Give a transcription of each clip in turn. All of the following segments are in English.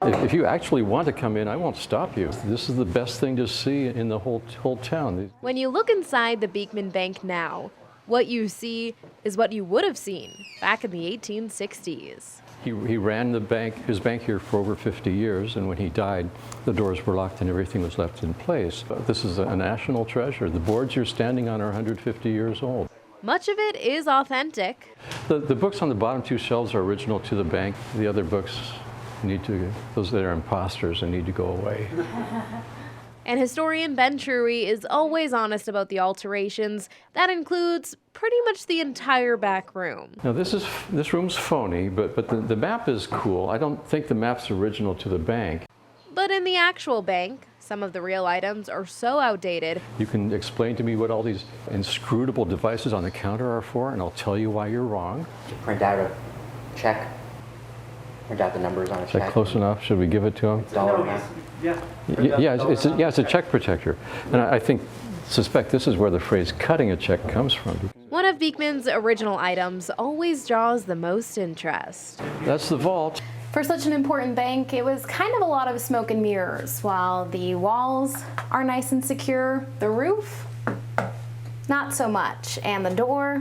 If you actually want to come in, I won't stop you. This is the best thing to see in the whole town. When you look inside the Beekman Bank now, what you see is what you would have seen back in the 1860s. He ran his bank here for over 50 years, and when he died, the doors were locked and everything was left in place. This is a national treasure. The boards you're standing on are 150 years old. Much of it is authentic. The books on the bottom two shelves are original to the bank. The other books those that are imposters and need to go away. And historian Ben Truey is always honest about the alterations. That includes pretty much the entire back room. Now this room's phony, but the map is cool. I don't think the map's original to the bank. But in the actual bank, some of the real items are so outdated. You can explain to me what all these inscrutable devices on the counter are for, and I'll tell you why you're wrong. Print out a check. Print out the numbers on a check. Is that close enough? Should we give it to him? It's a check protector. And I suspect this is where the phrase cutting a check comes from. One of Beekman's original items always draws the most interest. That's the vault. For such an important bank, it was kind of a lot of smoke and mirrors. While the walls are nice and secure, the roof, not so much. And the door,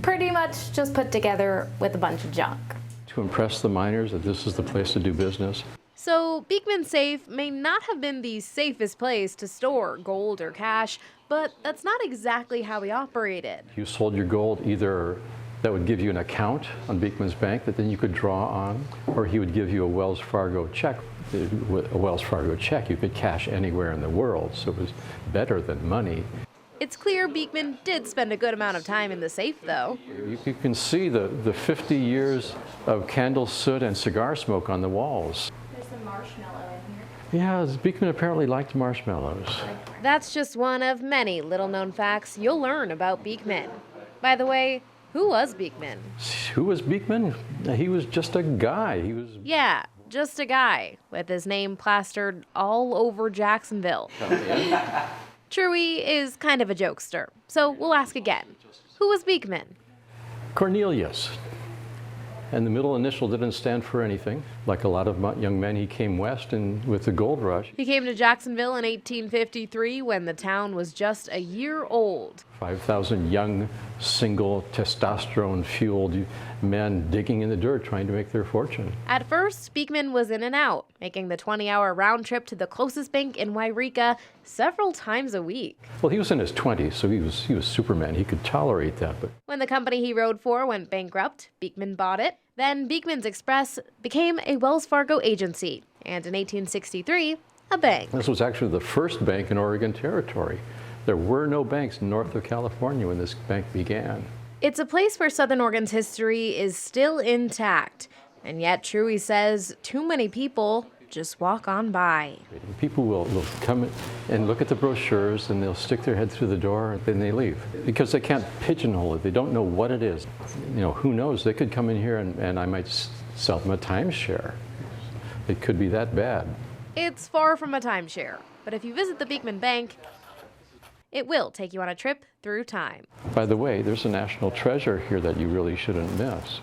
pretty much just put together with a bunch of junk. To impress the miners that this is the place to do business. So Beekman's safe may not have been the safest place to store gold or cash, but that's not exactly how he operated. You sold your gold either that would give you an account on Beekman's bank that then you could draw on, or he would give you a Wells Fargo check. With a Wells Fargo check, you could cash anywhere in the world, so it was better than money. It's clear Beekman did spend a good amount of time in the safe, though. You can see the 50 years of candle soot and cigar smoke on the walls. There's some marshmallow in here. Yeah, Beekman apparently liked marshmallows. That's just one of many little-known facts you'll learn about Beekman. By the way, who was Beekman? Who was Beekman? He was just a guy. Yeah, just a guy with his name plastered all over Jacksonville. Truey is kind of a jokester, so we'll ask again. Who was Beekman? Cornelius. And the middle initial didn't stand for anything. Like a lot of young men, he came west and with the gold rush. He came to Jacksonville in 1853 when the town was just a year old. 5,000 young, single, testosterone-fueled men digging in the dirt trying to make their fortune. At first, Beekman was in and out, making the 20-hour round trip to the closest bank in Wairika several times a week. Well, he was in his 20s, so he was Superman. He could tolerate that. But when the company he rode for went bankrupt, Beekman bought it. Then Beekman's Express became a Wells Fargo agency, and in 1863, a bank. This was actually the first bank in Oregon Territory. There were no banks north of California when this bank began. It's a place where Southern Oregon's history is still intact, and yet Truey says too many people just walk on by. People will come and look at the brochures and they'll stick their head through the door and then they leave because they can't pigeonhole it. They don't know what it is. You know, who knows? They could come in here and I might sell them a timeshare. It could be that bad. It's far from a timeshare, but if you visit the Beekman Bank, it will take you on a trip through time. By the way, there's a national treasure here that you really shouldn't miss.